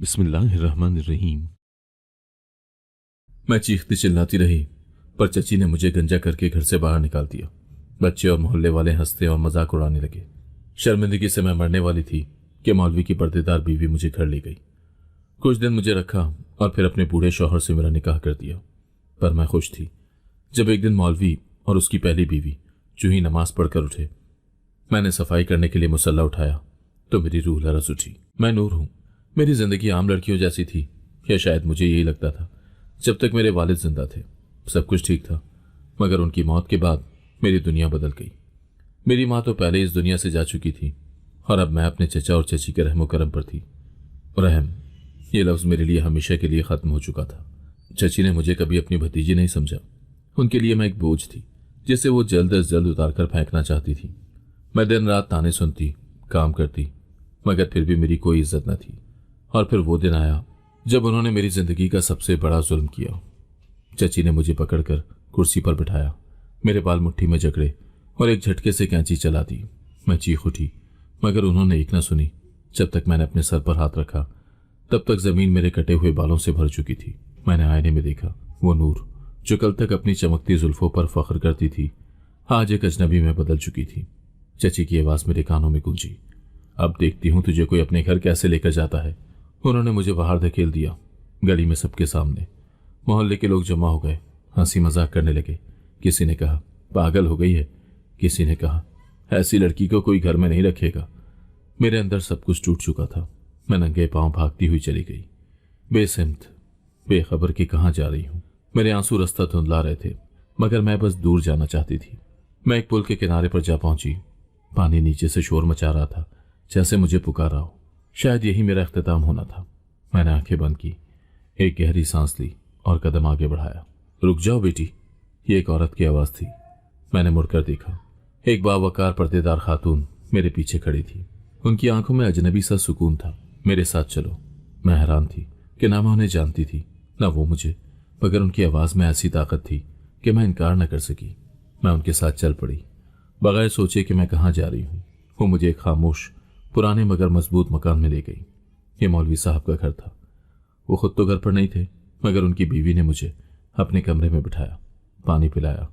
बिस्मिल्लाहिर्रहमानिर्रहीम। मैं चीखती चिल्लाती रही, पर चची ने मुझे गंजा करके घर से बाहर निकाल दिया। बच्चे और मोहल्ले वाले हंसते और मजाक उड़ाने लगे। शर्मिंदगी से मैं मरने वाली थी कि मौलवी की पर्देदार बीवी मुझे घर ले गई। कुछ दिन मुझे रखा और फिर अपने बूढ़े शौहर से मेरा निकाह कर दिया। पर मैं खुश थी। जब एक दिन मौलवी और उसकी पहली बीवी जो ही नमाज पढ़कर उठे, मैंने सफाई करने के लिए मुसल्ला उठाया तो मेरी रूह लरज उठी। मैं नूर हूं। मेरी जिंदगी आम लड़कियों जैसी थी, या शायद मुझे यही लगता था। जब तक मेरे वालिद जिंदा थे सब कुछ ठीक था, मगर उनकी मौत के बाद मेरी दुनिया बदल गई। मेरी माँ तो पहले इस दुनिया से जा चुकी थी और अब मैं अपने चचा और चची के रहमो करम पर थी। रहम, ये लफ्ज़ मेरे लिए हमेशा के लिए ख़त्म हो चुका था। चची ने मुझे कभी अपनी भतीजी नहीं समझा। उनके लिए मैं एक बोझ थी जिसे वो जल्द अज जल्द उतार कर फेंकना चाहती थी। मैं दिन रात ताने सुनती, काम करती, मगर फिर भी मेरी कोई इज्जत न थी। और फिर वो दिन आया जब उन्होंने मेरी जिंदगी का सबसे बड़ा जुल्म किया। चची ने मुझे पकड़कर कुर्सी पर बिठाया, मेरे बाल मुट्ठी में जकड़े और एक झटके से कैंची चला दी। मैं चीख उठी, मगर उन्होंने एक न सुनी। जब तक मैंने अपने सर पर हाथ रखा तब तक जमीन मेरे कटे हुए बालों से भर चुकी थी। मैंने आईने में देखा, वो नूर जो कल तक अपनी चमकती जुल्फों पर फख्र करती थी, आज एक अजनबी में बदल चुकी थी। चची की आवाज मेरे कानों में गूंजी, अब देखती हूं तुझे कोई अपने घर कैसे लेकर जाता है। उन्होंने मुझे बाहर धकेल दिया, गली में सबके सामने। मोहल्ले के लोग जमा हो गए, हंसी मजाक करने लगे। किसी ने कहा पागल हो गई है, किसी ने कहा ऐसी लड़की को कोई घर में नहीं रखेगा। मेरे अंदर सब कुछ टूट चुका था। मैं नंगे पांव भागती हुई चली गई, बेसिमत, बेखबर कि कहाँ जा रही हूँ। मेरे आंसू रास्ता धुंधला रहे थे, मगर मैं बस दूर जाना चाहती थी। मैं एक पुल के किनारे पर जा पहुंची। पानी नीचे से शोर मचा रहा था, जैसे मुझे पुकारा हो। शायद यही मेरा इख्तिताम होना था। मैंने आंखें बंद की, एक गहरी सांस ली और कदम आगे बढ़ाया। रुक जाओ बेटी, ये एक औरत की आवाज थी। मैंने मुड़कर देखा, एक बावकार पर्देदार खातून मेरे पीछे खड़ी थी। उनकी आंखों में अजनबी सा सुकून था। मेरे साथ चलो। मैं हैरान थी कि ना मैं उन्हें जानती थी ना वो मुझे, मगर उनकी आवाज में ऐसी ताकत थी कि मैं इनकार न कर सकी। मैं उनके साथ चल पड़ी, बगैर सोचे कि मैं कहाँ जा रही हूँ। वो मुझे एक खामोश, पुराने मगर मजबूत मकान में ले गई। ये मौलवी साहब का घर था। वो खुद तो घर पर नहीं थे, मगर उनकी बीवी ने मुझे अपने कमरे में बिठाया, पानी पिलाया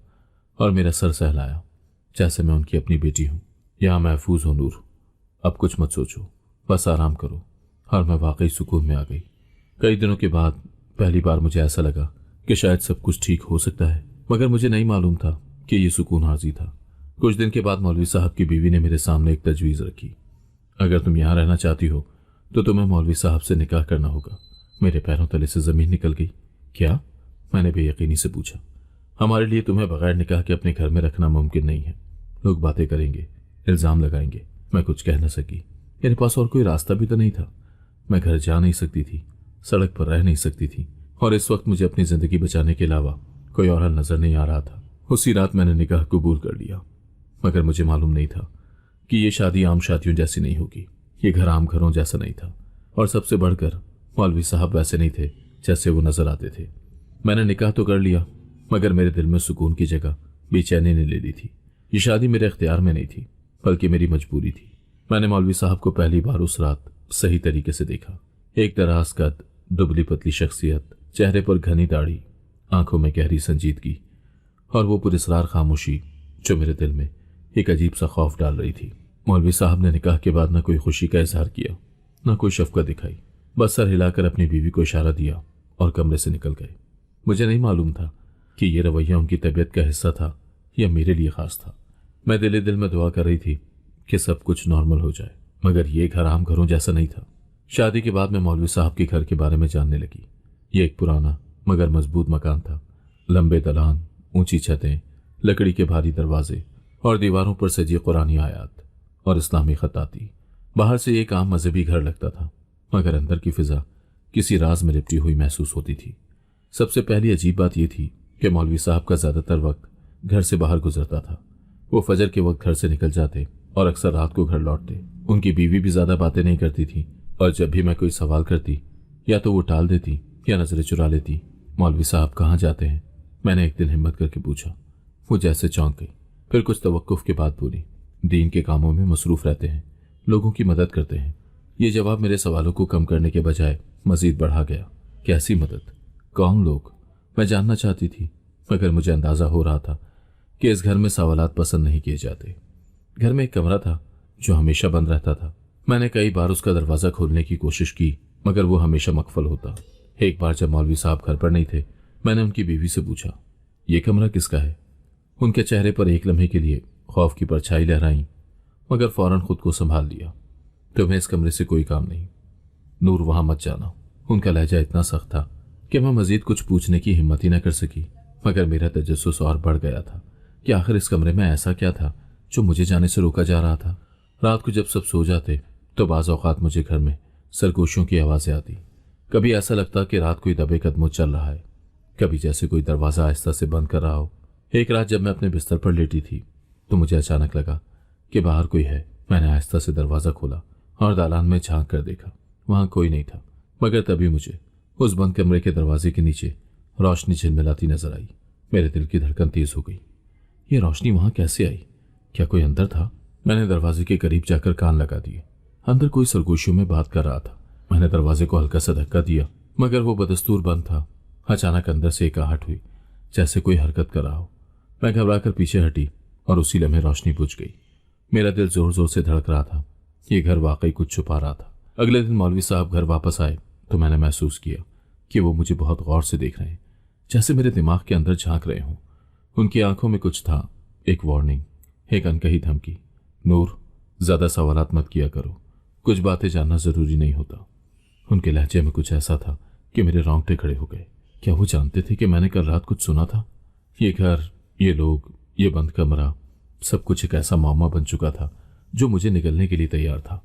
और मेरा सर सहलाया, जैसे मैं उनकी अपनी बेटी हूँ। यहाँ महफूज हो नूर, अब कुछ मत सोचो, बस आराम करो। और मैं वाकई सुकून में आ गई। कई दिनों के बाद पहली बार मुझे ऐसा लगा कि शायद सब कुछ ठीक हो सकता है, मगर मुझे नहीं मालूम था कि ये सुकून आर्जी था। कुछ दिन के बाद मौलवी साहब की बीवी ने मेरे सामने एक तजवीज़ रखी। अगर तुम यहाँ रहना चाहती हो तो तुम्हें मौलवी साहब से निकाह करना होगा। मेरे पैरों तले से ज़मीन निकल गई। क्या? मैंने बेयकीनी से पूछा। हमारे लिए तुम्हें बगैर निकाह के अपने घर में रखना मुमकिन नहीं है। लोग बातें करेंगे, इल्ज़ाम लगाएंगे। मैं कुछ कह न सकी। मेरे पास और कोई रास्ता भी तो नहीं था। मैं घर जा नहीं सकती थी, सड़क पर रह नहीं सकती थी, और इस वक्त मुझे अपनी ज़िंदगी बचाने के अलावा कोई और हल नज़र नहीं आ रहा था। उसी रात मैंने निकाह कबूल कर लिया, मगर मुझे मालूम नहीं था कि ये शादी आम शादियों जैसी नहीं होगी। ये घर आम घरों जैसा नहीं था, और सबसे बढ़कर मौलवी साहब वैसे नहीं थे जैसे वो नजर आते थे। मैंने निकाह तो कर लिया, मगर मेरे दिल में सुकून की जगह बेचैनी ने ले ली थी। ये शादी मेरे इख्तियार में नहीं थी, बल्कि मेरी मजबूरी थी। मैंने मौलवी साहब को पहली बार उस रात सही तरीके से देखा। एक दराज कद, दुबली पतली शख्सियत, चेहरे पर घनी दाढ़ी, आंखों में गहरी संजीदगी और वो पुरस्रार खामोशी जो मेरे दिल में एक अजीब सा खौफ डाल रही थी। मौलवी साहब ने निकाह के बाद न कोई खुशी का इजहार किया, न कोई शफकत दिखाई। बस सर हिलाकर अपनी बीवी को इशारा दिया और कमरे से निकल गए। मुझे नहीं मालूम था कि ये रवैया उनकी तबीयत का हिस्सा था या मेरे लिए खास था। मैं दिल दिल में दुआ कर रही थी कि सब कुछ नॉर्मल हो जाए, मगर ये घर आम घरों जैसा नहीं था। शादी के बाद मैं मौलवी साहब के घर के बारे में जानने लगी। ये एक पुराना मगर मजबूत मकान था। लंबे दलान, ऊंची छतें, लकड़ी के भारी दरवाजे और दीवारों पर सजी कुरानी आयात और इस्लामी खताती। बाहर से एक आम मजहबी घर लगता था, मगर अंदर की फिजा किसी राज में लिपटी हुई महसूस होती थी। सबसे पहली अजीब बात यह थी कि मौलवी साहब का ज्यादातर वक्त घर से बाहर गुजरता था। वो फजर के वक्त घर से निकल जाते और अक्सर रात को घर लौटते। उनकी बीवी भी ज्यादा बातें नहीं करती थी, और जब भी मैं कोई सवाल करती या तो वो टाल देती या नजरें चुरा लेती। मौलवी साहब कहाँ जाते हैं? मैंने एक दिन हिम्मत करके पूछा। वो जैसे चौंक गई, फिर कुछ तवक्कुफ के बाद बोली, दीन के कामों में मसरूफ रहते हैं, लोगों की मदद करते हैं। ये जवाब मेरे सवालों को कम करने के बजाय मजीद बढ़ा गया। कैसी मदद? कौन लोग? मैं जानना चाहती थी, मगर मुझे अंदाजा हो रहा था कि इस घर में सवालात पसंद नहीं किए जाते। घर में एक कमरा था जो हमेशा बंद रहता था। मैंने कई बार उसका दरवाज़ा खोलने की कोशिश की, मगर वो हमेशा मकफल होता। एक बार जब मौलवी साहब घर पर नहीं थे, मैंने उनकी बीवी से पूछा, ये कमरा किसका है? उनके चेहरे पर एक लम्हे के लिए खौफ की परछाई लहराई, मगर फौरन खुद को संभाल लिया। तुम्हें इस कमरे से कोई काम नहीं, नूर वहां मत जाना। उनका लहजा इतना सख्त था कि मैं मजीद कुछ पूछने की हिम्मत ही न कर सकी, मगर मेरा तजस्सुस और बढ़ गया था कि आखिर इस कमरे में ऐसा क्या था जो मुझे जाने से रोका जा रहा था। रात को जब सब सो जाते तो बाज़ औक़ात मुझे घर में सरगोशियों की आवाज़ें आती। कभी ऐसा लगता कि रात कोई दबे कदमों चल रहा है, कभी जैसे कोई दरवाज़ा आहिस्ता से बंद कर रहा हो। एक रात जब मैं अपने बिस्तर पर लेटी थी तो मुझे अचानक लगा कि बाहर कोई है। मैंने आहिस्ता से दरवाज़ा खोला और दालान में झांक कर देखा। वहाँ कोई नहीं था, मगर तभी मुझे उस बंद कमरे के दरवाजे के नीचे रोशनी झिलमिलाती नजर आई। मेरे दिल की धड़कन तेज हो गई। ये रोशनी वहाँ कैसे आई? क्या कोई अंदर था? मैंने दरवाजे के करीब जाकर कान लगा दिए। अंदर कोई सरगोशियों में बात कर रहा था। मैंने दरवाजे को हल्का सा धक्का दिया, मगर वो बदस्तूर बंद था। अचानक अंदर से एक आहट हुई, जैसे कोई हरकत कर रहा हो। मैं घबरा कर पीछे हटी और उसी लम्हे रोशनी बुझ गई। मेरा दिल जोर जोर से धड़क रहा था। ये घर वाकई कुछ छुपा रहा था। अगले दिन मौलवी साहब घर वापस आए तो मैंने महसूस किया कि वो मुझे बहुत गौर से देख रहे हैं, जैसे मेरे दिमाग के अंदर झांक रहे हों। उनकी आंखों में कुछ था, एक वार्निंग, एक अनकही धमकी। नूर, ज्यादा सवालात मत किया करो, कुछ बातें जानना जरूरी नहीं होता। उनके लहजे में कुछ ऐसा था कि मेरे रोंगटे खड़े हो गए। क्या वो जानते थे कि मैंने कल रात कुछ सुना था? ये घर, ये लोग, ये बंद कमरा, सब कुछ एक ऐसा मामा बन चुका था जो मुझे निगलने के लिए तैयार था।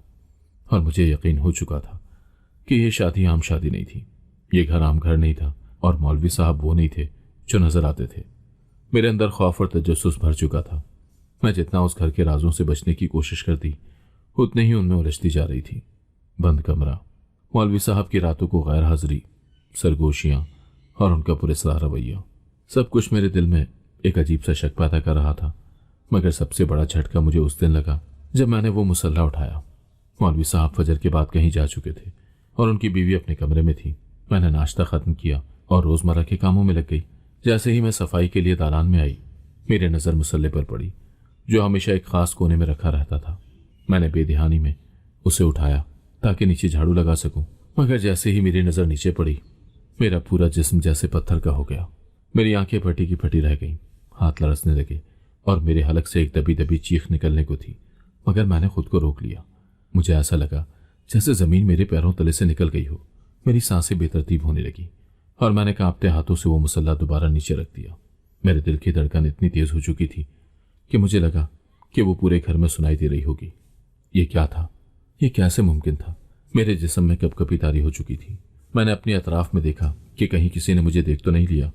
और मुझे यकीन हो चुका था कि ये शादी आम शादी नहीं थी, ये घर आम घर नहीं था, और मौलवी साहब वो नहीं थे जो नजर आते थे। मेरे अंदर खौफ और तजस्सुस भर चुका था। मैं जितना उस घर के राजों से बचने की कोशिश करती, उतने ही उनमें उलझती जा रही थी। बंद कमरा, मौलवी साहब की रातों को गैर हाजिरी, सरगोशियां और उनका पुरस्कार रवैया, सब कुछ मेरे दिल में एक अजीब सा शक पैदा कर रहा था। मगर सबसे बड़ा झटका मुझे उस दिन लगा जब मैंने वो मुसल्ला उठाया। मौलवी साहब फजर के बाद कहीं जा चुके थे और उनकी बीवी अपने कमरे में थी। मैंने नाश्ता खत्म किया और रोजमर्रा के कामों में लग गई। जैसे ही मैं सफाई के लिए दालान में आई, मेरी नज़र मुसल्ले पर पड़ी जो हमेशा एक खास कोने में रखा रहता था। मैंने बेध्यानी में उसे उठाया ताकि नीचे झाड़ू लगा सकूं, मगर जैसे ही मेरी नज़र नीचे पड़ी, मेरा पूरा जिस्म जैसे पत्थर का हो गया। मेरी आंखें फटी की फटी रह गईं, हाथ लरसने लगे और मेरे हलक से एक दबी दबी चीख निकलने को थी, मगर मैंने खुद को रोक लिया। मुझे ऐसा लगा जैसे जमीन मेरे पैरों तले से निकल गई हो। मेरी सांसें बेतरतीब होने लगी और मैंने कांपते हाथों से वो मुसल्ला दोबारा नीचे रख दिया। मेरे दिल की धड़कन इतनी तेज हो चुकी थी कि मुझे लगा कि वो पूरे घर में सुनाई दे रही होगी। ये क्या था? ये कैसे मुमकिन था? मेरे जिस्म में कपकपी तारी हो चुकी थी। मैंने अपने अतराफ में देखा कि कहीं किसी ने मुझे देख तो नहीं लिया,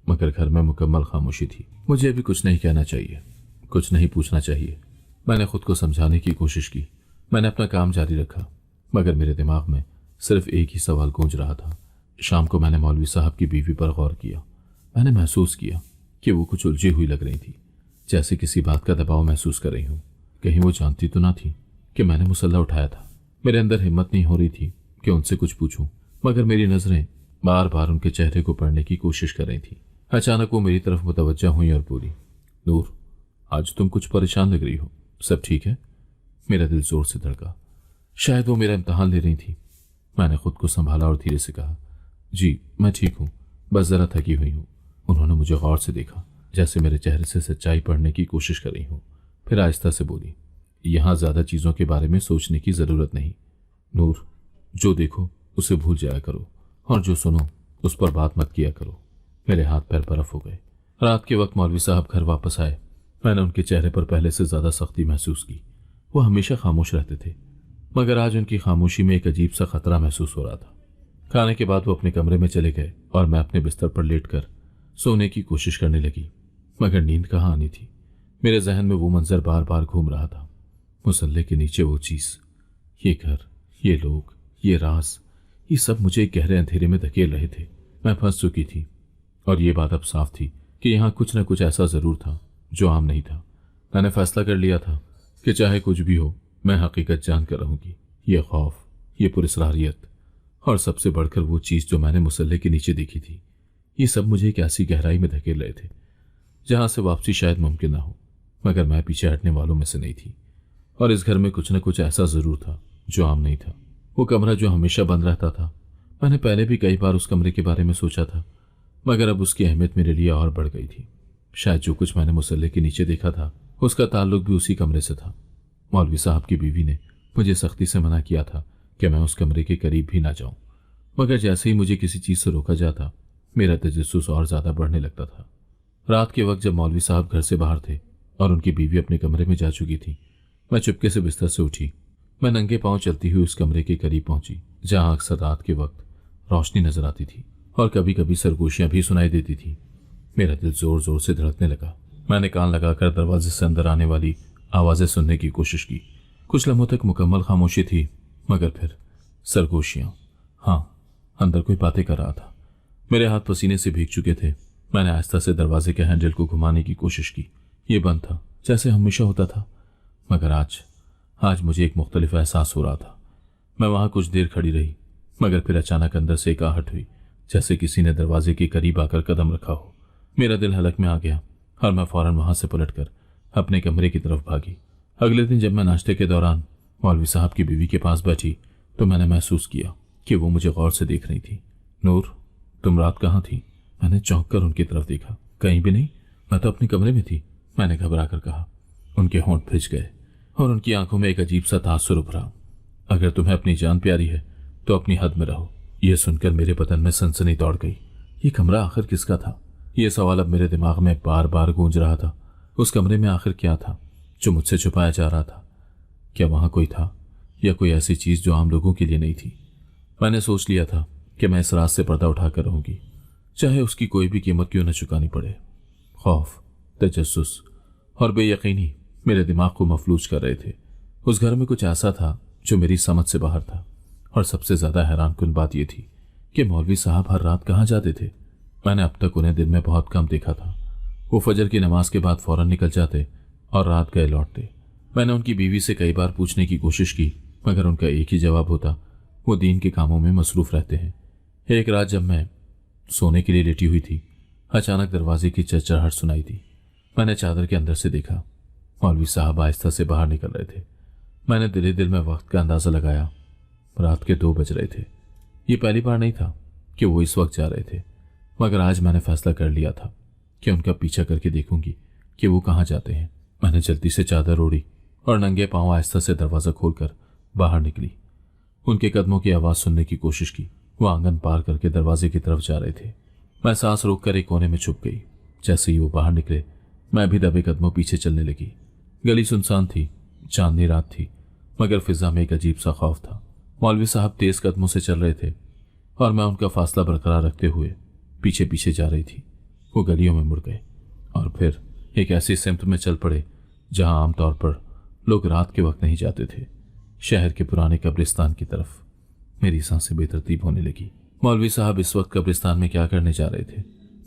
मगर घर में मुकम्मल खामोशी थी। मुझे अभी कुछ नहीं कहना चाहिए, कुछ नहीं पूछना चाहिए। मैंने खुद को समझाने की कोशिश की। मैंने अपना काम जारी रखा, मगर मेरे दिमाग में सिर्फ एक ही सवाल गूंज रहा था। शाम को मैंने मौलवी साहब की बीवी पर गौर किया। मैंने महसूस किया कि वो कुछ उलझी हुई लग रही थी, जैसे किसी बात का दबाव महसूस कर रही हूँ। कहीं वो जानती तो ना थी कि मैंने मुसल्ला उठाया था। मेरे अंदर हिम्मत नहीं हो रही थी कि उनसे कुछ पूछूं, मगर मेरी नजरें बार बार उनके चेहरे को पढ़ने की कोशिश कर रही थी। अचानक वो मेरी तरफ मुतवज्जा हुई और बोली, नूर, आज तुम कुछ परेशान लग रही हो, सब ठीक है? मेरा दिल जोर से धड़का। शायद वो मेरा इम्तहान ले रही थी। मैंने खुद को संभाला और धीरे से कहा, जी मैं ठीक हूँ, बस जरा थकी हुई हूँ। उन्होंने मुझे गौर से देखा, जैसे मेरे चेहरे से सच्चाई पढ़ने की कोशिश कर रही हूँ। फिर आहिस्ता से बोली, यहाँ ज्यादा चीजों के बारे में सोचने की जरूरत नहीं। नूर, जो देखो उसे भूल जाया करो और जो सुनो उस पर बात मत किया करो। मेरे हाथ पैर बर्फ हो गए। रात के वक्त मौलवी साहब घर वापस आए। मैंने उनके चेहरे पर पहले से ज्यादा सख्ती महसूस की। वो हमेशा खामोश रहते थे, मगर आज उनकी खामोशी में एक अजीब सा खतरा महसूस हो रहा था। खाने के बाद वो अपने कमरे में चले गए और मैं अपने बिस्तर पर लेटकर सोने की कोशिश करने लगी, मगर नींद कहाँ आनी थी। मेरे जहन में वो मंजर बार बार घूम रहा था। मुसल्ले के नीचे वो चीज, ये घर, ये लोग, ये राज, ये सब मुझे एक गहरे अंधेरे में धकेल रहे थे। मैं फंस चुकी थी और ये बात अब साफ थी कि यहाँ कुछ न कुछ ऐसा जरूर था जो आम नहीं था। मैंने फैसला कर लिया था कि चाहे कुछ भी हो, मैं हकीकत जान कर रहूंगी। ये खौफ, ये पुरस्कारियत और सबसे बढ़कर वो चीज जो मैंने मुसल्ले के नीचे देखी थी, ये सब मुझे एक ऐसी गहराई में धकेल रहे थे जहां से वापसी शायद मुमकिन ना हो। मगर मैं पीछे हटने वालों में से नहीं थी, और इस घर में कुछ न कुछ ऐसा जरूर था जो आम नहीं था। वो कमरा जो हमेशा बंद रहता था, मैंने पहले भी कई बार उस कमरे के बारे में सोचा था, मगर अब उसकी अहमियत मेरे लिए और बढ़ गई थी। शायद जो कुछ मैंने मुसल्ले के नीचे देखा था, उसका ताल्लुक भी उसी कमरे से था। मौलवी साहब की बीवी ने मुझे सख्ती से मना किया था कि मैं उस कमरे के करीब भी ना जाऊं, मगर जैसे ही मुझे किसी चीज से रोका जाता, मेरा तजस्सुस और ज्यादा बढ़ने लगता था। रात के वक्त जब मौलवी साहब घर से बाहर थे और उनकी बीवी अपने कमरे में जा चुकी थी, मैं चुपके से बिस्तर से उठी। मैं नंगे पांव चलती हुई उस कमरे के करीब पहुंची जहां अक्सर रात के वक्त रोशनी नजर आती थी और कभी कभी सरगोशियां भी सुनाई देती थी। मेरा दिल जोर जोर से धड़कने लगा। मैंने कान लगाकर दरवाजे से अंदर आने वाली आवाजें सुनने की कोशिश की। कुछ लम्हों तक मुकम्मल खामोशी थी, मगर फिर सरगोशियां। हाँ, अंदर कोई बातें कर रहा था। मेरे हाथ पसीने से भीग चुके थे। मैंने आहिस्ता से दरवाजे के हैंडल को घुमाने की कोशिश की। ये बंद था, जैसे हमेशा होता था, मगर आज मुझे एक मुख्तलिफ एहसास हो रहा था। मैं वहां कुछ देर खड़ी रही, मगर फिर अचानक अंदर से एक आहट हुई, जैसे किसी ने दरवाजे के करीब आकर कदम रखा हो। मेरा दिल हलक में आ गया और मैं फौरन वहां से पलटकर अपने कमरे की तरफ भागी। अगले दिन जब मैं नाश्ते के दौरान मौलवी साहब की बीवी के पास बैठी, तो मैंने महसूस किया कि वो मुझे गौर से देख रही थी। नूर, तुम रात कहाँ थी? मैंने चौंक कर उनकी तरफ देखा। कहीं भी नहीं, मैं तो अपने कमरे में थी, मैंने घबरा कर कहा। उनके होंठ भिज गए और उनकी आंखों में एक अजीब सा तासुर उभरा। अगर तुम्हें अपनी जान प्यारी है तो अपनी हद में रहो। यह सुनकर मेरे बदन में सनसनी दौड़ गई। ये कमरा आखिर किसका था? यह सवाल अब मेरे दिमाग में बार बार गूंज रहा था। उस कमरे में आखिर क्या था जो मुझसे छुपाया जा रहा था? क्या वहां कोई था या कोई ऐसी चीज जो आम लोगों के लिए नहीं थी? मैंने सोच लिया था कि मैं इस रात से पर्दा उठाकर रहूंगी, चाहे उसकी कोई भी कीमत क्यों न चुकानी पड़े। खौफ, तजस्सुस और बेयकीनी मेरे दिमाग को मफलूज कर रहे थे। उस घर में कुछ ऐसा था जो मेरी समझ से बाहर था, और सबसे ज्यादा हैरानकुन बात यह थी कि मौलवी साहब हर रात कहाँ जाते थे। मैंने अब तक उन्हें दिन में बहुत कम देखा था। वो फजर की नमाज के बाद फौरन निकल जाते और रात गए लौटते। मैंने उनकी बीवी से कई बार पूछने की कोशिश की, मगर उनका एक ही जवाब होता, वो दीन के कामों में मसरूफ रहते हैं। एक रात जब मैं सोने के लिए लेटी हुई थी, अचानक दरवाजे की चरचराहट सुनाई दी। मैंने चादर के अंदर से देखा। मौलवी साहब आहिस्ता से बाहर निकल रहे थे। मैंने दिले दिल में वक्त का अंदाजा लगाया। रात के 2 बज रहे थे। ये पहली बार नहीं था कि वो इस वक्त जा रहे थे, मगर आज मैंने फैसला कर लिया था कि उनका पीछा करके देखूंगी कि वो कहाँ जाते हैं। मैंने जल्दी से चादर ओढ़ी और नंगे पांव आहिस्ता से दरवाजा खोलकर बाहर निकली। उनके कदमों की आवाज सुनने की कोशिश की। वो आंगन पार करके दरवाजे की तरफ जा रहे थे। मैं सांस रोककर एक कोने में छुप गई। जैसे ही वो बाहर निकले, मैं भी दबे कदमों पीछे चलने लगी। गली सुनसान थी, चांदनी रात थी, मगर फिजा में एक अजीब सा खौफ था। मौलवी साहब तेज कदमों से चल रहे थे और मैं उनका फासला बरकरार रखते हुए पीछे पीछे जा रही थी। वो गलियों में मुड़ गए और फिर एक ऐसी सिमत में चल पड़े जहां आमतौर पर लोग रात के वक्त नहीं जाते थे, शहर के पुराने कब्रिस्तान की तरफ। मेरी सांसें बेतरतीब होने लगी। मौलवी साहब इस वक्त कब्रिस्तान में क्या करने जा रहे थे?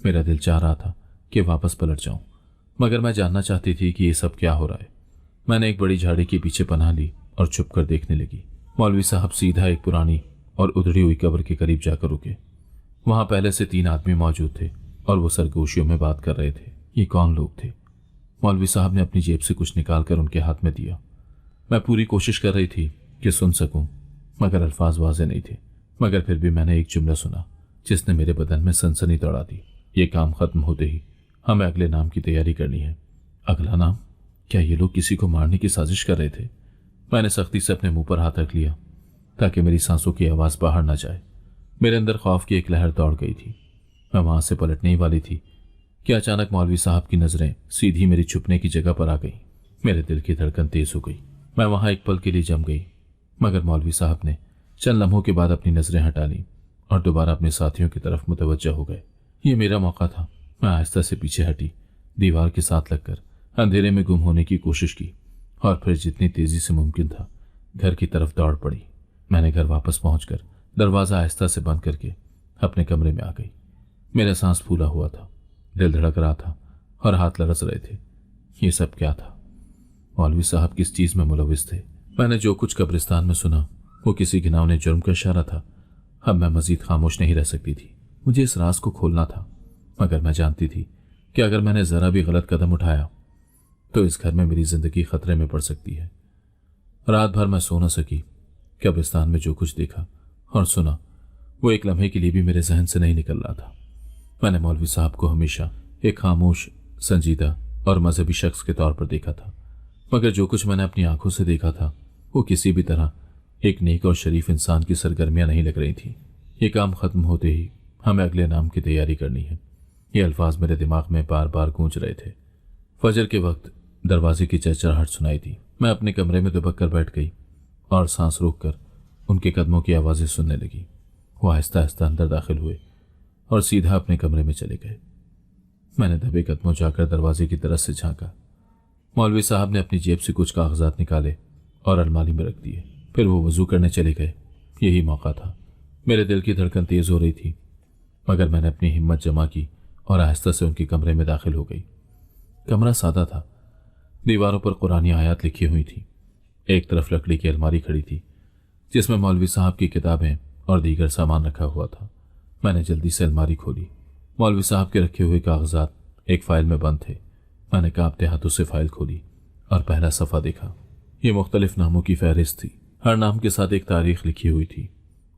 मेरा दिल चाह रहा था कि वापस पलट जाऊं, मगर मैं जानना चाहती थी कि ये सब क्या हो रहा है। मैंने एक बड़ी झाड़ी के पीछे पनाह ली और छुप कर देखने लगी। मौलवी साहब सीधा एक पुरानी और उधड़ी हुई कब्र के करीब जाकर रुके। वहां पहले से 3 आदमी मौजूद थे और वो सरगोशियों में बात कर रहे थे। ये कौन लोग थे? मौलवी साहब ने अपनी जेब से कुछ निकालकर उनके हाथ में दिया। मैं पूरी कोशिश कर रही थी कि सुन सकूं, मगर अल्फाज वाज़ेह नहीं थे। मगर फिर भी मैंने एक जुमला सुना जिसने मेरे बदन में सनसनी दौड़ा दी। ये काम खत्म होते ही हमें अगले नाम की तैयारी करनी है। अगला नाम? क्या ये लोग किसी को मारने की साजिश कर रहे थे? मैंने सख्ती से अपने मुंह पर हाथ रख लिया ताकि मेरी सांसों की आवाज बाहर ना जाए। मेरे अंदर खौफ की एक लहर दौड़ गई थी। मैं वहां से पलटने ही वाली थी कि अचानक मौलवी साहब की नजरें सीधी मेरी छुपने की जगह पर आ गई। मेरे दिल की धड़कन तेज हो गई। मैं वहां एक पल के लिए जम गई, मगर मौलवी साहब ने चंद लम्हों के बाद अपनी नजरें हटा ली और दोबारा अपने साथियों की तरफ मुतवज्जह हो गए। ये मेरा मौका था। मैं आहिस्ता से पीछे हटी, दीवार के साथ लगकर अंधेरे में गुम होने की कोशिश की और फिर जितनी तेजी से मुमकिन था घर की तरफ दौड़ पड़ी। मैंने घर वापस पहुंचकर दरवाजा आहिस्ता से बंद करके अपने कमरे में आ गई। मेरा सांस फूला हुआ था, दिल धड़क रहा था और हाथ लरस रहे थे। ये सब क्या था? मौलवी साहब किस चीज में मुलविस थे? मैंने जो कुछ कब्रिस्तान में सुना वो किसी घिनौने जुर्म का इशारा था। अब मैं मजीद खामोश नहीं रह सकती थी। मुझे इस राज को खोलना था, मगर मैं जानती थी कि अगर मैंने जरा भी गलत कदम उठाया तो इस घर में मेरी जिंदगी खतरे में पड़ सकती है। रात भर मैं सो न सकी। कब्रिस्तान में जो कुछ देखा और सुना वो एक लम्हे के लिए भी मेरे जहन से नहीं निकल रहा था। मैंने मौलवी साहब को हमेशा एक खामोश, संजीदा और मजहबी शख्स के तौर पर देखा था, मगर जो कुछ मैंने अपनी आंखों से देखा था वो किसी भी तरह एक नेक और शरीफ इंसान की सरगर्मियां नहीं लग रही थी। ये काम खत्म होते ही हमें अगले नाम की तैयारी करनी है। ये अल्फाज मेरे दिमाग में बार बार गूंज रहे थे। फजर के वक्त दरवाजे की चरचराहट सुनाई दी। मैं अपने कमरे में दुबक कर बैठ गई और सांस रोककर उनके कदमों की आवाज़ें सुनने लगी। वो आहिस्ता आहिस्ता अंदर दाखिल हुए और सीधा अपने कमरे में चले गए। मैंने दबे कदमों जाकर दरवाजे की तरफ से झांका। मौलवी साहब ने अपनी जेब से कुछ कागजात निकाले और अलमारी में रख दिए। फिर वो वजू करने चले गए। यही मौका था। मेरे दिल की धड़कन तेज हो रही थी, मगर मैंने अपनी हिम्मत जमा की और आहिस्ता से उनके कमरे में दाखिल हो गई। कमरा सादा था। दीवारों पर कुरानी आयत लिखी हुई थी। एक तरफ लकड़ी की अलमारी खड़ी थी जिसमें मौलवी साहब की किताबें और दीगर सामान रखा हुआ था। मैंने जल्दी से अलमारी खोली। मौलवी साहब के रखे हुए कागजात एक फाइल में बंद थे। मैंने कांपते हाथों से फाइल खोली और पहला सफ़ा देखा। ये मुख्तलिफ नामों की फहरिस्त थी। हर नाम के साथ एक तारीख लिखी हुई थी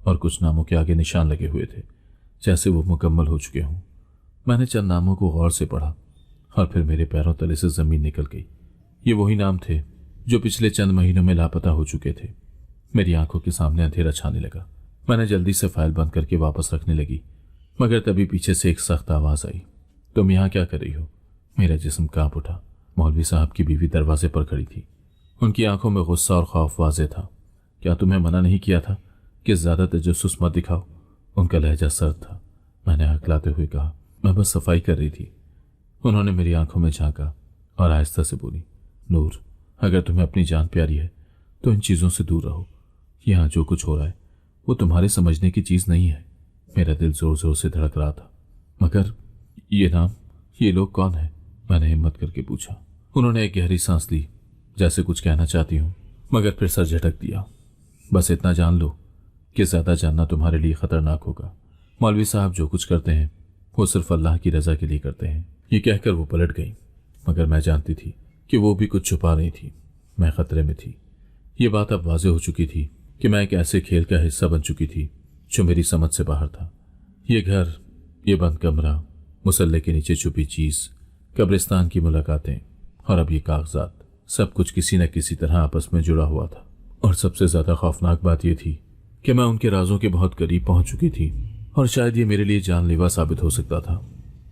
और कुछ नामों के आगे निशान लगे हुए थे, जैसे वो मुकम्मल हो चुके हों। मैंने चंद नामों को गौर से पढ़ा और फिर मेरे पैरों तले से ज़मीन निकल गई। ये वही नाम थे जो पिछले चंद महीनों में लापता हो चुके थे। मेरी आंखों के सामने अंधेरा छाने लगा। मैंने जल्दी से फाइल बंद करके वापस रखने लगी, मगर तभी पीछे से एक सख्त आवाज़ आई। तुम यहाँ क्या कर रही हो? मेरा जिस्म कांप उठा। मौलवी साहब की बीवी दरवाजे पर खड़ी थी। उनकी आंखों में गुस्सा और खौफ वाज़ेह था। क्या तुम्हें मना नहीं किया था कि ज़्यादा तजस्सुस मत दिखाओ? उनका लहजा सर्द था। मैंने हकलाते हुए कहा, मैं बस सफाई कर रही थी। उन्होंने मेरी आंखों में झांका और आहिस्ता से बोली, नूर, अगर तुम्हें अपनी जान प्यारी है तो इन चीज़ों से दूर रहो। यहाँ जो कुछ हो रहा है वो तुम्हारे समझने की चीज़ नहीं है। मेरा दिल ज़ोर ज़ोर से धड़क रहा था। मगर ये नाम, ये लोग कौन है? मैंने हिम्मत करके पूछा। उन्होंने एक गहरी सांस ली, जैसे कुछ कहना चाहती हूँ, मगर फिर सर झटक दिया। बस इतना जान लो कि ज़्यादा जानना तुम्हारे लिए ख़तरनाक होगा। मौलवी साहब जो कुछ करते हैं वो सिर्फ अल्लाह की रज़ा के लिए करते हैं। ये कहकर वो पलट गई, मगर मैं जानती थी कि वो भी कुछ छुपा रही थी। मैं खतरे में थी। ये बात अब वाज़ेह हो चुकी थी कि मैं एक ऐसे खेल का हिस्सा बन चुकी थी जो मेरी समझ से बाहर था। ये घर, ये बंद कमरा, मुसल्ले के नीचे छुपी चीज़, कब्रिस्तान की मुलाकातें और अब ये कागजात, सब कुछ किसी न किसी तरह आपस में जुड़ा हुआ था। और सबसे ज़्यादा खौफनाक बात यह थी कि मैं उनके राजों के बहुत करीब पहुंच चुकी थी और शायद ये मेरे लिए जानलेवा साबित हो सकता था।